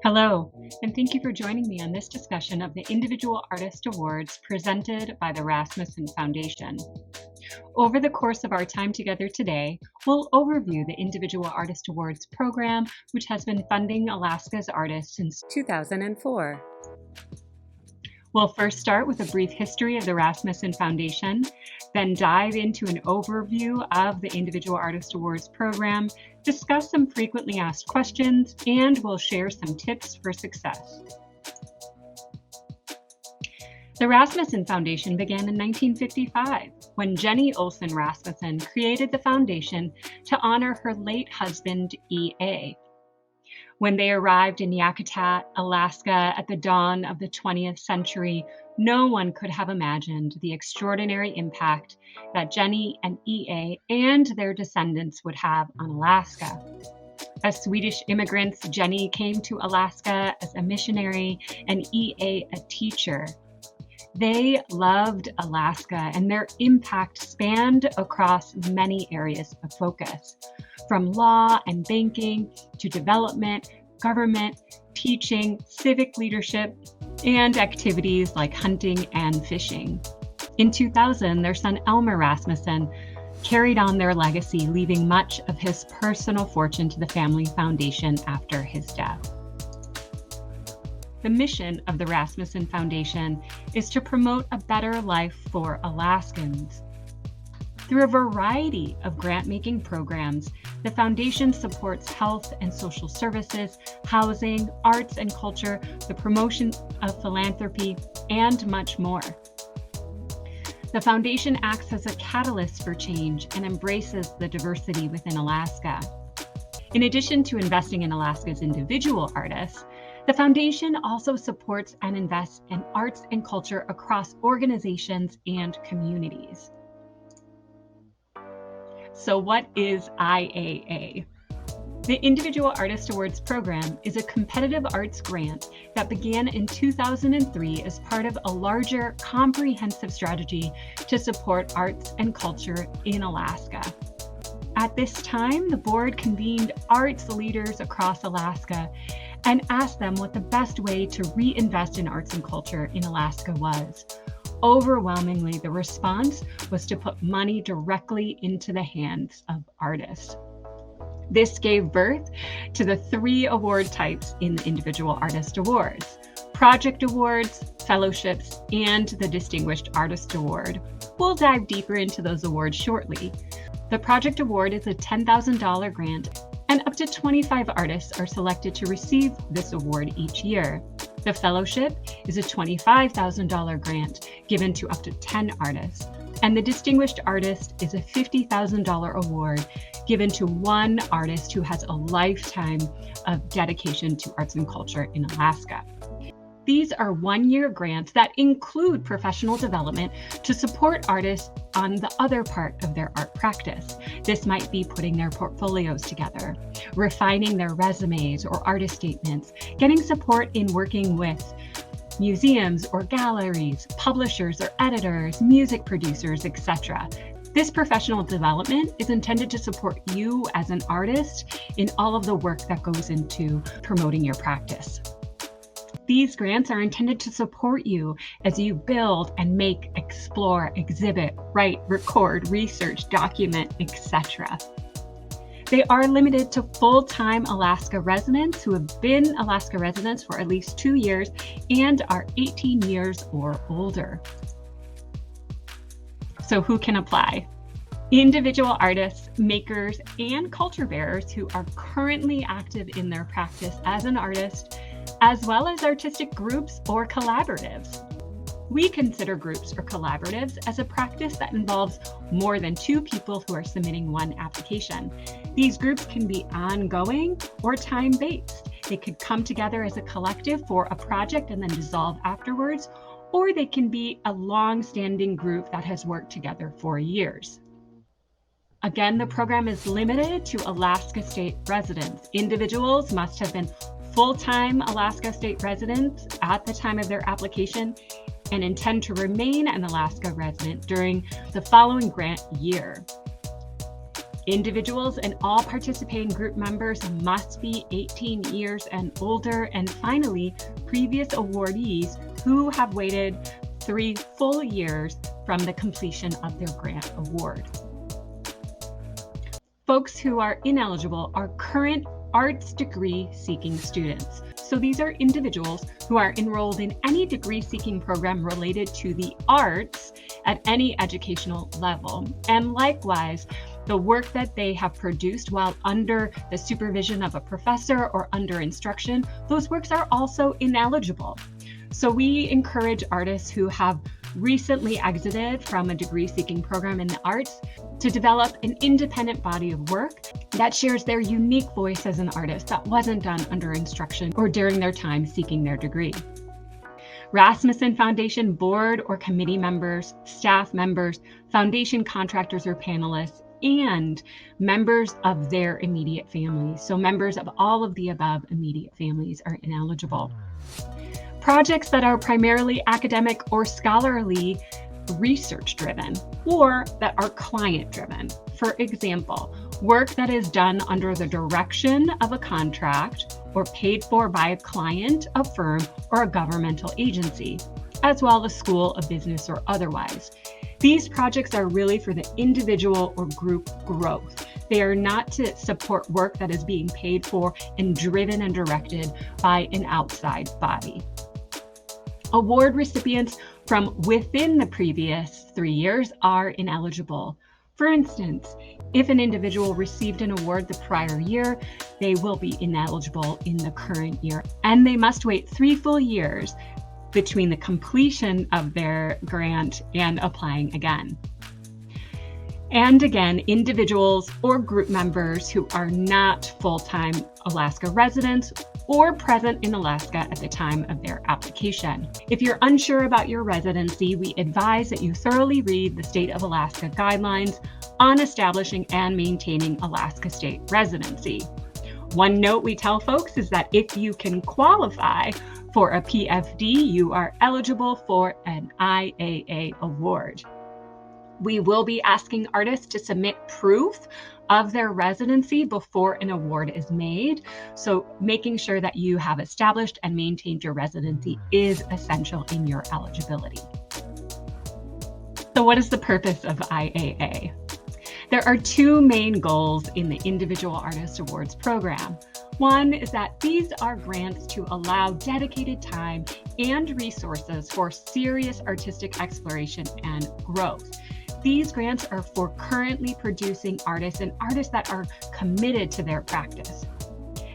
Hello, and thank you for joining me on this discussion of the Individual Artist Awards presented by the Rasmussen Foundation. Over the course of our time together today, we'll overview the Individual Artist Awards program, which has been funding Alaska's artists since 2004. We'll first start with a brief history of the Rasmussen Foundation, then dive into an overview of the Individual Artist Awards program, discuss some frequently asked questions, and we'll share some tips for success. The Rasmussen Foundation began in 1955 when Jenny Olson Rasmussen created the foundation to honor her late husband, E.A. When they arrived in Yakutat, Alaska at the dawn of the 20th century, no one could have imagined the extraordinary impact that Jenny and E.A. and their descendants would have on Alaska. As Swedish immigrants, Jenny came to Alaska as a missionary and E.A. a teacher. They loved Alaska, and their impact spanned across many areas of focus, from law and banking to development, government, teaching, civic leadership, and activities like hunting and fishing. In 2000, their son Elmer Rasmussen carried on their legacy, leaving much of his personal fortune to the family foundation after his death. The mission of the Rasmussen Foundation is to promote a better life for Alaskans. Through a variety of grant-making programs, the foundation supports health and social services, housing, arts and culture, the promotion of philanthropy, and much more. The foundation acts as a catalyst for change and embraces the diversity within Alaska. In addition to investing in Alaska's individual artists, the foundation also supports and invests in arts and culture across organizations and communities. So what is IAA? The Individual Artist Awards program is a competitive arts grant that began in 2003 as part of a larger, comprehensive strategy to support arts and culture in Alaska. At this time, the board convened arts leaders across Alaska and asked them what the best way to reinvest in arts and culture in Alaska was. Overwhelmingly, the response was to put money directly into the hands of artists. This gave birth to the three award types in the Individual Artist Awards: Project Awards, Fellowships, and the Distinguished Artist Award. We'll dive deeper into those awards shortly. The Project Award is a $10,000 grant, and up to 25 artists are selected to receive this award each year. The Fellowship is a $25,000 grant given to up to 10 artists, and the Distinguished Artist is a $50,000 award given to one artist who has a lifetime of dedication to arts and culture in Alaska. These are one-year grants that include professional development to support artists on the other part of their art practice. This might be putting their portfolios together, refining their resumes or artist statements, getting support in working with museums or galleries, publishers or editors, music producers, etc. This professional development is intended to support you as an artist in all of the work that goes into promoting your practice. These grants are intended to support you as you build and make, explore, exhibit, write, record, research, document, etc. They are limited to full-time Alaska residents who have been Alaska residents for at least 2 years and are 18 years or older. So who can apply? Individual artists, makers, and culture bearers who are currently active in their practice as an artist, as well as artistic groups or collaboratives. We consider groups or collaboratives as a practice that involves more than 2 people who are submitting one application. These groups can be ongoing or time-based. They could come together as a collective for a project and then dissolve afterwards, or they can be a long-standing group that has worked together for years. Again, the program is limited to Alaska State residents. Individuals must have been full-time Alaska State residents at the time of their application and intend to remain an Alaska resident during the following grant year. Individuals and all participating group members must be 18 years and older. And finally, previous awardees who have waited 3 full years from the completion of their grant award. Folks who are ineligible are current arts degree seeking students. So these are individuals who are enrolled in any degree seeking program related to the arts at any educational level. And likewise, the work that they have produced while under the supervision of a professor or under instruction, those works are also ineligible. So we encourage artists who have recently exited from a degree-seeking program in the arts to develop an independent body of work that shares their unique voice as an artist that wasn't done under instruction or during their time seeking their degree. Rasmussen Foundation board or committee members, staff members, foundation contractors or panelists, and members of their immediate families. So members of all of the above immediate families are ineligible. Projects that are primarily academic or scholarly research driven or that are client driven. For example, work that is done under the direction of a contract or paid for by a client, a firm, or a governmental agency, as well as school, a business, or otherwise. These projects are really for the individual or group growth. They are not to support work that is being paid for and driven and directed by an outside body. Award recipients from within the previous 3 years are ineligible. For instance, if an individual received an award the prior year, they will be ineligible in the current year, and they must wait 3 full years between the completion of their grant and applying again. And again, individuals or group members who are not full-time Alaska residents or present in Alaska at the time of their application. If you're unsure about your residency, we advise that you thoroughly read the State of Alaska guidelines on establishing and maintaining Alaska state residency. One note we tell folks is that if you can qualify for a PFD, you are eligible for an IAA award. We will be asking artists to submit proof of their residency before an award is made. So making sure that you have established and maintained your residency is essential in your eligibility. So what is the purpose of IAA? There are 2 main goals in the Individual Artist Awards program. One is that these are grants to allow dedicated time and resources for serious artistic exploration and growth. These grants are for currently producing artists and artists that are committed to their practice.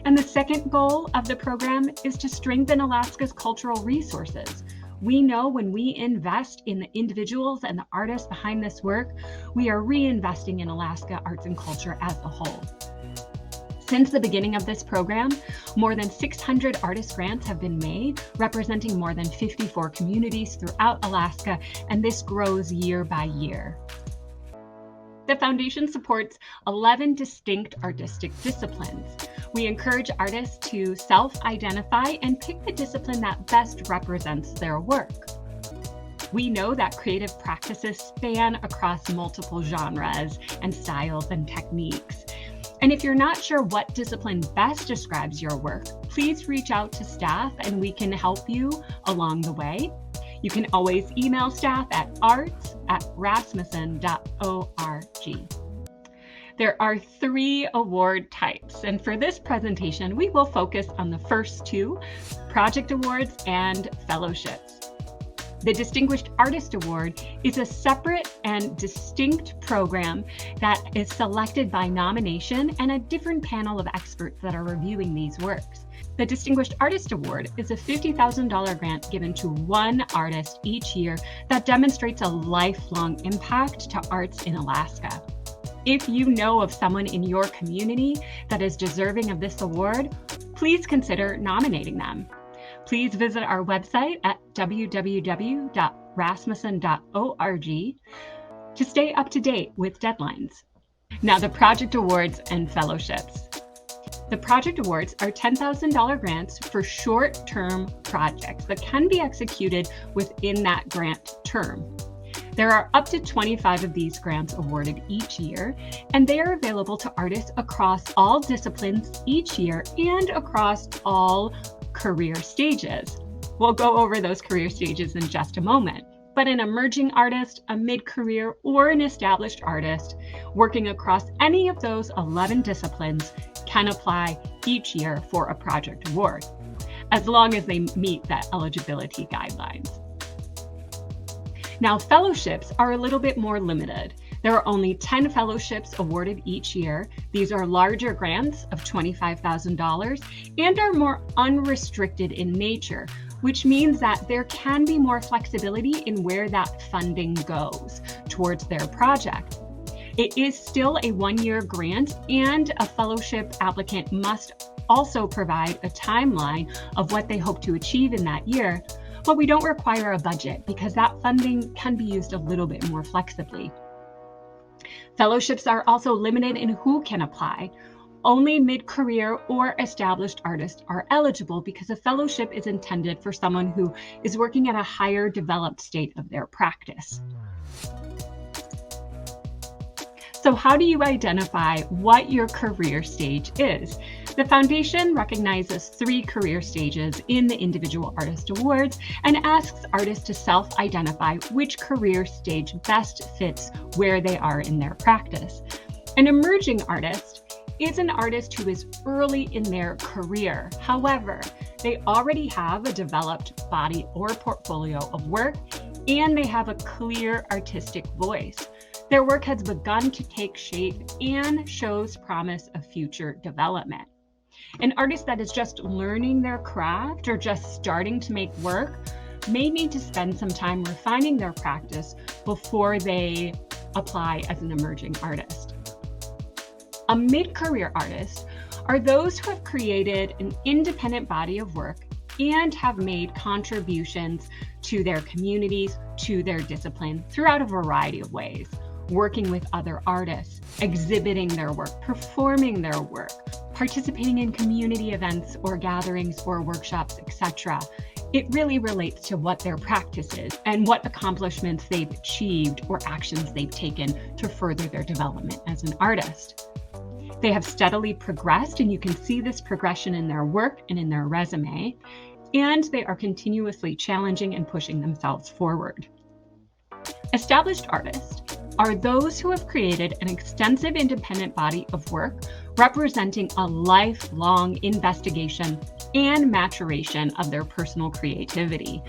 And the second goal of the program is to strengthen Alaska's cultural resources. We know when we invest in the individuals and the artists behind this work, we are reinvesting in Alaska arts and culture as a whole. Since the beginning of this program, more than 600 artist grants have been made, representing more than 54 communities throughout Alaska, and this grows year by year. The foundation supports 11 distinct artistic disciplines. We encourage artists to self-identify and pick the discipline that best represents their work. We know that creative practices span across multiple genres and styles and techniques. And if you're not sure what discipline best describes your work, please reach out to staff and we can help you along the way. You can always email staff at arts@rasmussen.org. There are 3 award types, and for this presentation, we will focus on the first 2, project awards and fellowships. The Distinguished Artist Award is a separate and distinct program that is selected by nomination and a different panel of experts that are reviewing these works. The Distinguished Artist Award is a $50,000 grant given to one artist each year that demonstrates a lifelong impact to arts in Alaska. If you know of someone in your community that is deserving of this award, please consider nominating them. Please visit our website at www.rasmussen.org to stay up to date with deadlines. Now, the project awards and fellowships. The project awards are $10,000 grants for short-term projects that can be executed within that grant term. There are up to 25 of these grants awarded each year, and they are available to artists across all disciplines each year and across all career stages. We'll go over those career stages in just a moment. But an emerging artist, a mid-career, or an established artist working across any of those 11 disciplines can apply each year for a project award, as long as they meet that eligibility guidelines. Now, fellowships are a little bit more limited. There are only 10 fellowships awarded each year. These are larger grants of $25,000 and are more unrestricted in nature, which means that there can be more flexibility in where that funding goes towards their project. It is still a one-year grant, and a fellowship applicant must also provide a timeline of what they hope to achieve in that year, but we don't require a budget because that funding can be used a little bit more flexibly. Fellowships are also limited in who can apply. Only mid-career or established artists are eligible because a fellowship is intended for someone who is working at a higher developed state of their practice. So how do you identify what your career stage is? The foundation recognizes 3 career stages in the Individual Artist Awards and asks artists to self-identify which career stage best fits where they are in their practice. An emerging artist is an artist who is early in their career. However, they already have a developed body or portfolio of work, and they have a clear artistic voice. Their work has begun to take shape and shows promise of future development. An artist that is just learning their craft or just starting to make work may need to spend some time refining their practice before they apply as an emerging artist. A mid-career artist are those who have created an independent body of work and have made contributions to their communities, to their discipline throughout a variety of ways. Working with other artists, exhibiting their work, performing their work, participating in community events or gatherings or workshops, etc. It really relates to what their practice is and what accomplishments they've achieved or actions they've taken to further their development as an artist. They have steadily progressed, and you can see this progression in their work and in their resume, and they are continuously challenging and pushing themselves forward. Established artists are those who have created an extensive independent body of work representing a lifelong investigation and maturation of their personal creativity.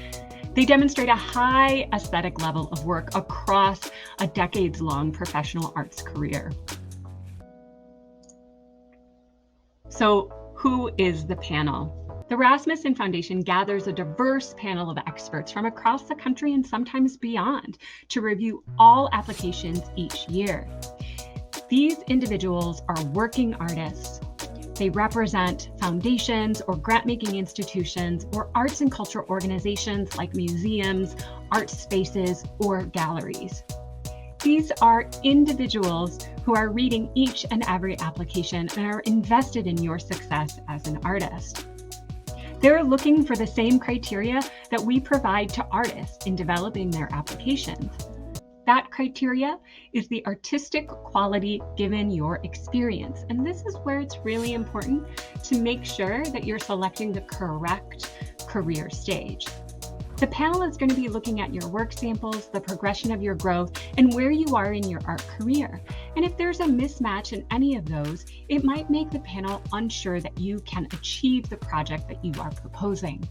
They demonstrate a high aesthetic level of work across a decades-long professional arts career. So, who is the panel? The Rasmussen Foundation gathers a diverse panel of experts from across the country and sometimes beyond to review all applications each year. These individuals are working artists. They represent foundations or grant-making institutions or arts and culture organizations like museums, art spaces, or galleries. These are individuals who are reading each and every application and are invested in your success as an artist. They're looking for the same criteria that we provide to artists in developing their applications. That criteria is the artistic quality given your experience. And this is where it's really important to make sure that you're selecting the correct career stage. The panel is going to be looking at your work samples, the progression of your growth, and where you are in your art career. And if there's a mismatch in any of those, it might make the panel unsure that you can achieve the project that you are proposing.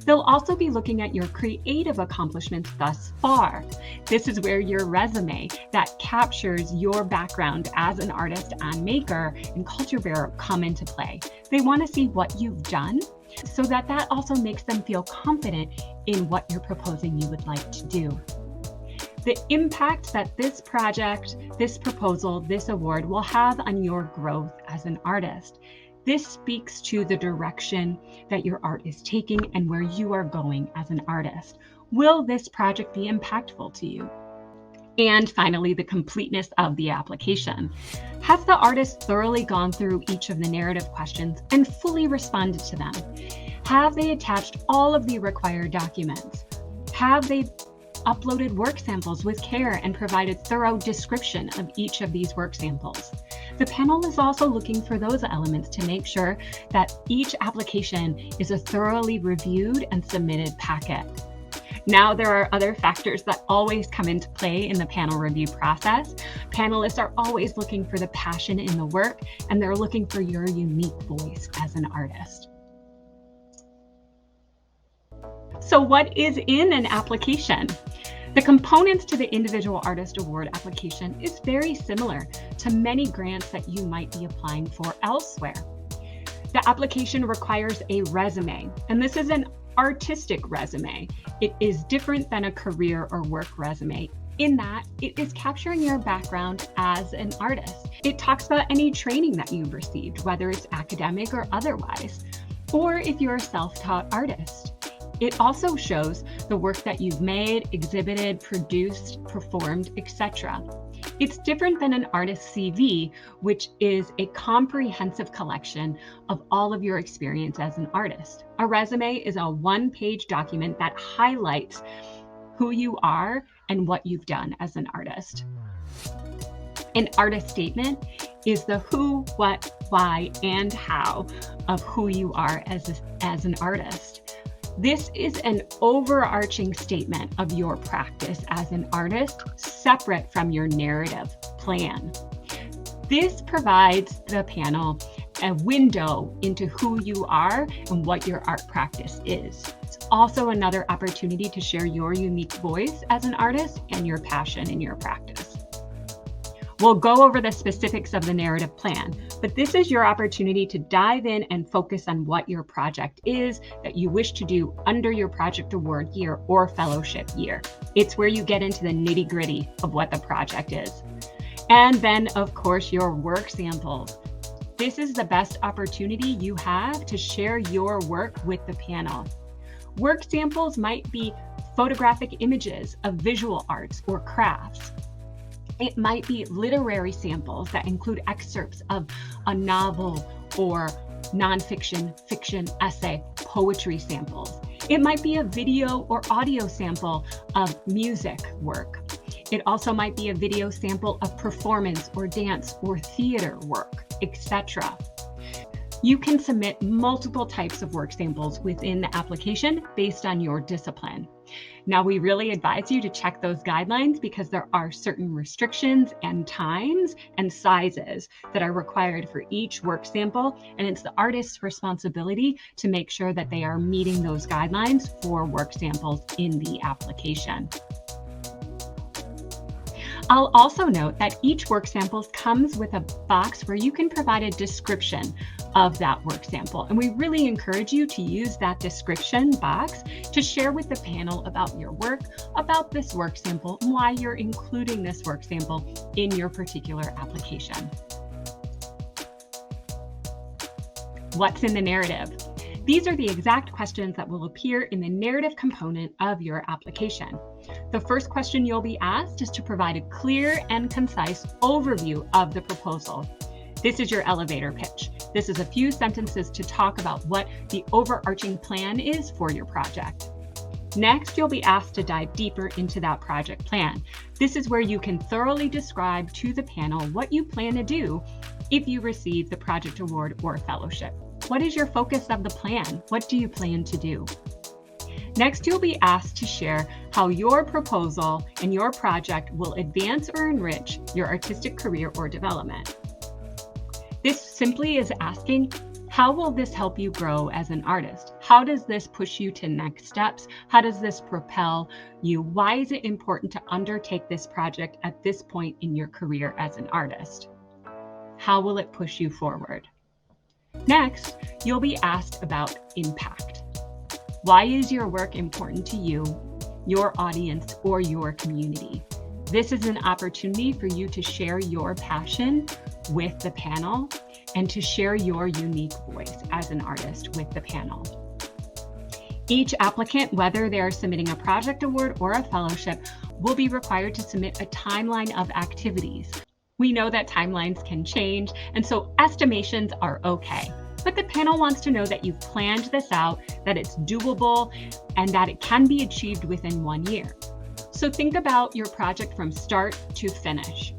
They'll also be looking at your creative accomplishments thus far. This is where your resume that captures your background as an artist and maker and culture bearer come into play. They want to see what you've done so that also makes them feel confident in what you're proposing you would like to do. The impact that this project, this proposal, this award will have on your growth as an artist. This speaks to the direction that your art is taking and where you are going as an artist. Will this project be impactful to you? And finally, the completeness of the application. Has the artist thoroughly gone through each of the narrative questions and fully responded to them? Have they attached all of the required documents? Have they uploaded work samples with care and provided thorough description of each of these work samples. The panel is also looking for those elements to make sure that each application is a thoroughly reviewed and submitted packet. Now, there are other factors that always come into play in the panel review process. Panelists are always looking for the passion in the work, and they're looking for your unique voice as an artist. So what is in an application? The components to the Individual Artist Award application is very similar to many grants that you might be applying for elsewhere. The application requires a resume, and this is an artistic resume. It is different than a career or work resume in that it is capturing your background as an artist. It talks about any training that you've received, whether it's academic or otherwise, or if you're a self-taught artist. It also shows the work that you've made, exhibited, produced, performed, etc. It's different than an artist's CV, which is a comprehensive collection of all of your experience as an artist. A resume is a one-page document that highlights who you are and what you've done as an artist. An artist statement is the who, what, why, and how of who you are as an artist. This is an overarching statement of your practice as an artist, separate from your narrative plan. This provides the panel a window into who you are and what your art practice is. It's also another opportunity to share your unique voice as an artist and your passion in your practice. We'll go over the specifics of the narrative plan, but this is your opportunity to dive in and focus on what your project is that you wish to do under your project award year or fellowship year. It's where you get into the nitty-gritty of what the project is. And then, of course, your work samples. This is the best opportunity you have to share your work with the panel. Work samples might be photographic images of visual arts or crafts. It might be literary samples that include excerpts of a novel or nonfiction, fiction, essay, poetry samples. It might be a video or audio sample of music work. It also might be a video sample of performance or dance or theater work, etc. You can submit multiple types of work samples within the application based on your discipline. Now, we really advise you to check those guidelines because there are certain restrictions and times and sizes that are required for each work sample, and it's the artist's responsibility to make sure that they are meeting those guidelines for work samples in the application. I'll also note that each work sample comes with a box where you can provide a description of that work sample. And we really encourage you to use that description box to share with the panel about your work, about this work sample, and why you're including this work sample in your particular application. What's in the narrative? These are the exact questions that will appear in the narrative component of your application. The first question you'll be asked is to provide a clear and concise overview of the proposal. This is your elevator pitch. This is a few sentences to talk about what the overarching plan is for your project. Next, you'll be asked to dive deeper into that project plan. This is where you can thoroughly describe to the panel what you plan to do if you receive the project award or fellowship. What is your focus of the plan? What do you plan to do? Next, you'll be asked to share how your proposal and your project will advance or enrich your artistic career or development. This simply is asking, how will this help you grow as an artist? How does this push you to next steps? How does this propel you? Why is it important to undertake this project at this point in your career as an artist? How will it push you forward? Next, you'll be asked about impact. Why is your work important to you, your audience, or your community? This is an opportunity for you to share your passion with the panel and to share your unique voice as an artist with the panel. Each applicant, whether they're submitting a project award or a fellowship, will be required to submit a timeline of activities. We know that timelines can change, and so estimations are okay. But the panel wants to know that you've planned this out, that it's doable, and that it can be achieved within 1 year. So think about your project from start to finish.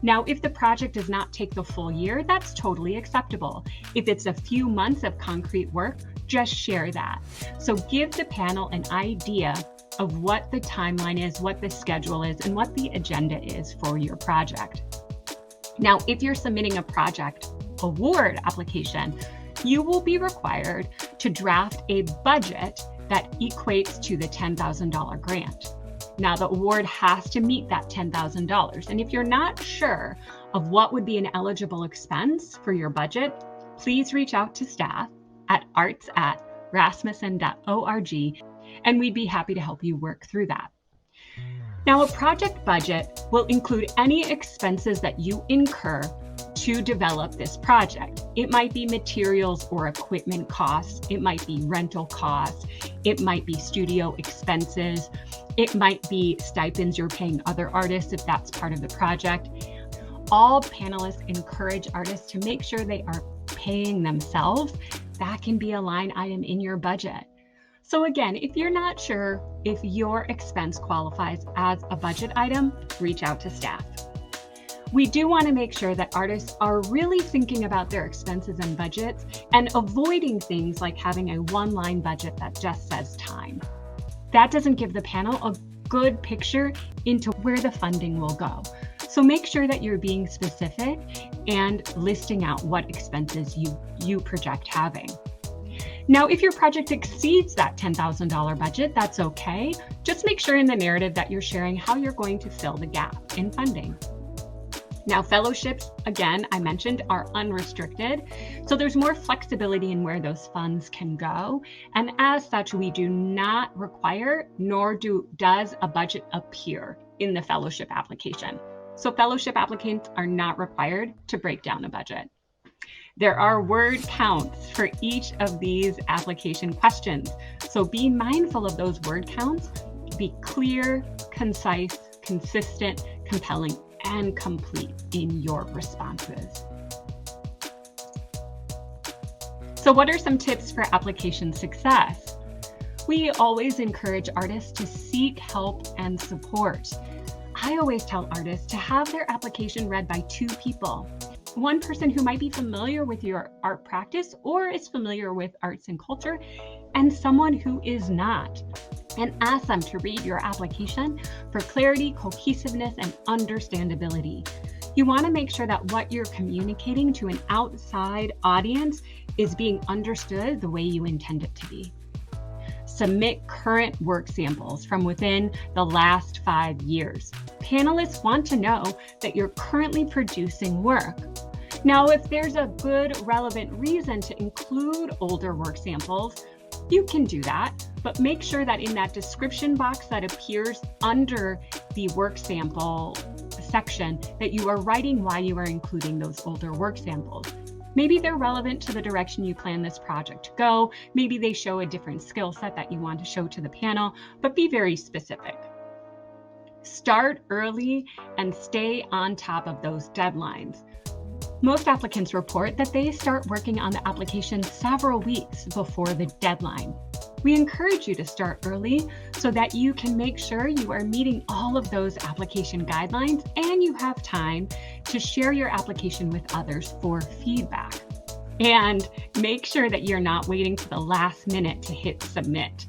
Now, if the project does not take the full year, that's totally acceptable. If it's a few months of concrete work, just share that. So give the panel an idea of what the timeline is, what the schedule is, and what the agenda is for your project. Now, if you're submitting a project award application, you will be required to draft a budget that equates to the $10,000 grant. Now, the award has to meet that $10,000. And if you're not sure of what would be an eligible expense for your budget, please reach out to staff at arts@rasmussen.org, and we'd be happy to help you work through that. Now, a project budget will include any expenses that you incur to develop this project. It might be materials or equipment costs. It might be rental costs. It might be studio expenses. It might be stipends you're paying other artists if that's part of the project. All panelists encourage artists to make sure they are paying themselves. That can be a line item in your budget. So again, if you're not sure if your expense qualifies as a budget item, reach out to staff. We do want to make sure that artists are really thinking about their expenses and budgets and avoiding things like having a one-line budget that just says time. That doesn't give the panel a good picture into where the funding will go. So make sure that you're being specific and listing out what expenses you project having. Now, if your project exceeds that $10,000 budget, that's okay. Just make sure in the narrative that you're sharing how you're going to fill the gap in funding. Now, fellowships, again, I mentioned, are unrestricted. So there's more flexibility in where those funds can go. And as such, we do not require, nor does a budget appear in the fellowship application. So fellowship applicants are not required to break down a budget. There are word counts for each of these application questions. So be mindful of those word counts. Be clear, concise, consistent, compelling, and complete in your responses. So what are some tips for application success? We always encourage artists to seek help and support. I always tell artists to have their application read by two people. One person who might be familiar with your art practice or is familiar with arts and culture, and someone who is not. And ask them to read your application for clarity, cohesiveness, and understandability. You want to make sure that what you're communicating to an outside audience is being understood the way you intend it to be. Submit current work samples from within the last 5 years. Panelists want to know that you're currently producing work. Now, if there's a good, relevant reason to include older work samples, you can do that, but make sure that in that description box that appears under the work sample section that you are writing why you are including those older work samples. Maybe they're relevant to the direction you plan this project to go. Maybe they show a different skill set that you want to show to the panel, but be very specific. Start early and stay on top of those deadlines. Most applicants report that they start working on the application several weeks before the deadline. We encourage you to start early so that you can make sure you are meeting all of those application guidelines and you have time to share your application with others for feedback. And make sure that you're not waiting to the last minute to hit submit.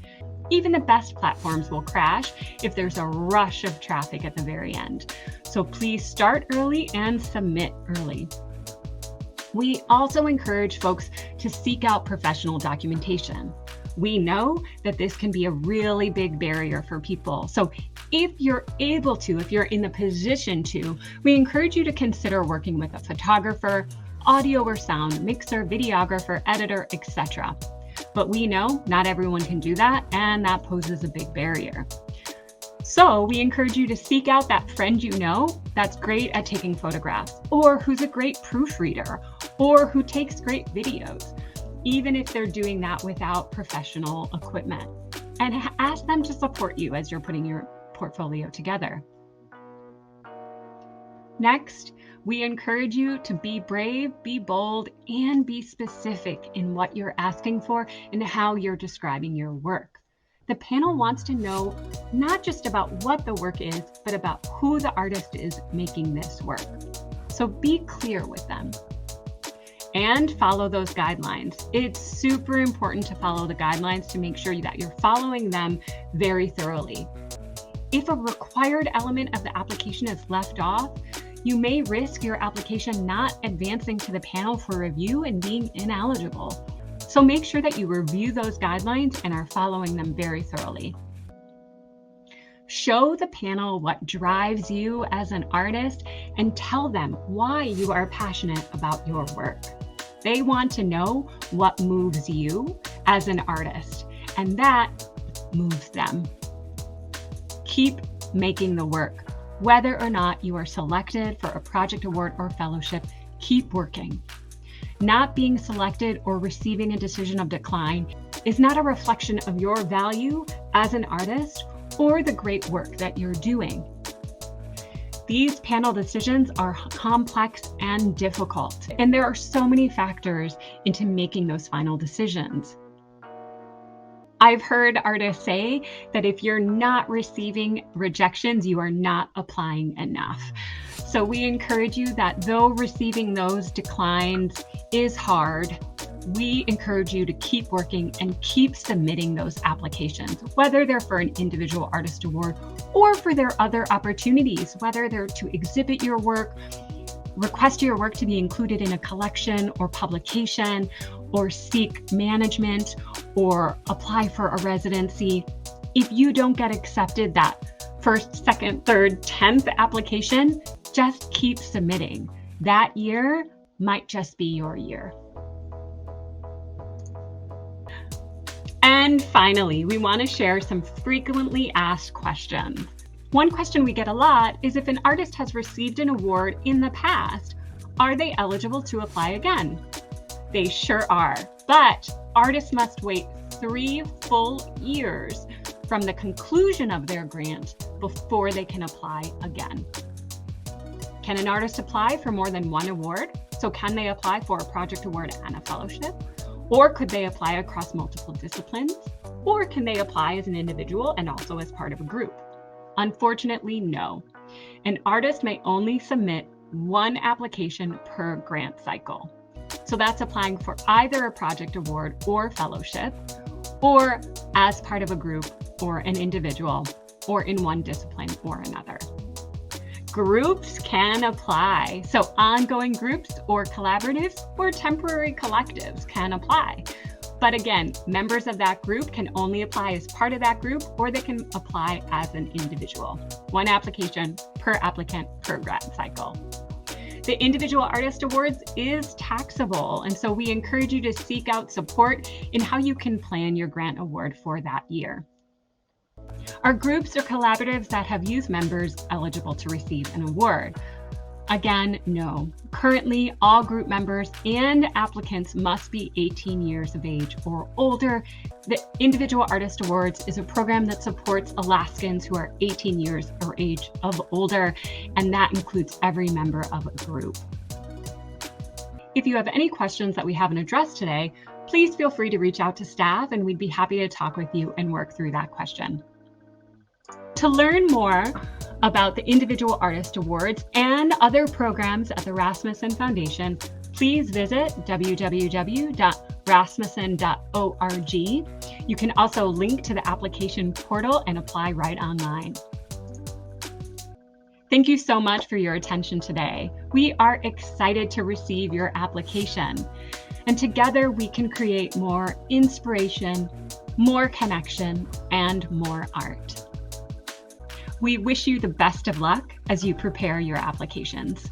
Even the best platforms will crash if there's a rush of traffic at the very end. So please start early and submit early. We also encourage folks to seek out professional documentation. We know that this can be a really big barrier for people. So if you're able to, if you're in the position to, we encourage you to consider working with a photographer, audio or sound mixer, videographer, editor, etc. But we know not everyone can do that, and that poses a big barrier. So we encourage you to seek out that friend you know that's great at taking photographs, or who's a great proofreader, or who takes great videos, even if they're doing that without professional equipment. And ask them to support you as you're putting your portfolio together. Next, we encourage you to be brave, be bold, and be specific in what you're asking for and how you're describing your work. the panel wants to know not just about what the work is, but about who the artist is making this work. So be clear with them. And follow those guidelines. It's super important to follow the guidelines to make sure that you're following them very thoroughly. If a required element of the application is left off, you may risk your application not advancing to the panel for review and being ineligible. So make sure that you review those guidelines and are following them very thoroughly. Show the panel what drives you as an artist and tell them why you are passionate about your work. They want to know what moves you as an artist, and that moves them. Keep making the work. Whether or not you are selected for a project award or fellowship, keep working. Not being selected or receiving a decision of decline is not a reflection of your value as an artist or the great work that you're doing. These panel decisions are complex and difficult, and there are so many factors into making those final decisions. I've heard artists say that if you're not receiving rejections, you are not applying enough. So we encourage you that though receiving those declines is hard, we encourage you to keep working and keep submitting those applications, whether they're for an individual artist award or for their other opportunities, whether they're to exhibit your work, request your work to be included in a collection or publication, or seek management, or apply for a residency. If you don't get accepted that first, second, third, 10th application, just keep submitting. That year might just be your year. And finally, we want to share some frequently asked questions. One question we get a lot is if an artist has received an award in the past, are they eligible to apply again? They sure are, but artists must wait 3 full years from the conclusion of their grant before they can apply again. Can an artist apply for more than one award? So can they apply for a project award and a fellowship? Or could they apply across multiple disciplines? Or can they apply as an individual and also as part of a group? Unfortunately, no. An artist may only submit one application per grant cycle. So that's applying for either a project award or fellowship, or as part of a group or an individual, or in one discipline or another. Groups can apply. So ongoing groups or collaboratives or temporary collectives can apply. But again, members of that group can only apply as part of that group, or they can apply as an individual. One application per applicant per grant cycle. The Individual Artist Awards is taxable, and so we encourage you to seek out support in how you can plan your grant award for that year. Are groups or collaboratives that have youth members eligible to receive an award? Again, no. Currently, all group members and applicants must be 18 years of age or older. The Individual Artist Awards is a program that supports Alaskans who are 18 years or age of older, and that includes every member of a group. If you have any questions that we haven't addressed today, please feel free to reach out to staff, and we'd be happy to talk with you and work through that question. To learn more about the Individual Artist Awards and other programs at the Rasmussen Foundation, please visit www.rasmussen.org. You can also link to the application portal and apply right online. Thank you so much for your attention today. We are excited to receive your application, and together we can create more inspiration, more connection, and more art. We wish you the best of luck as you prepare your applications.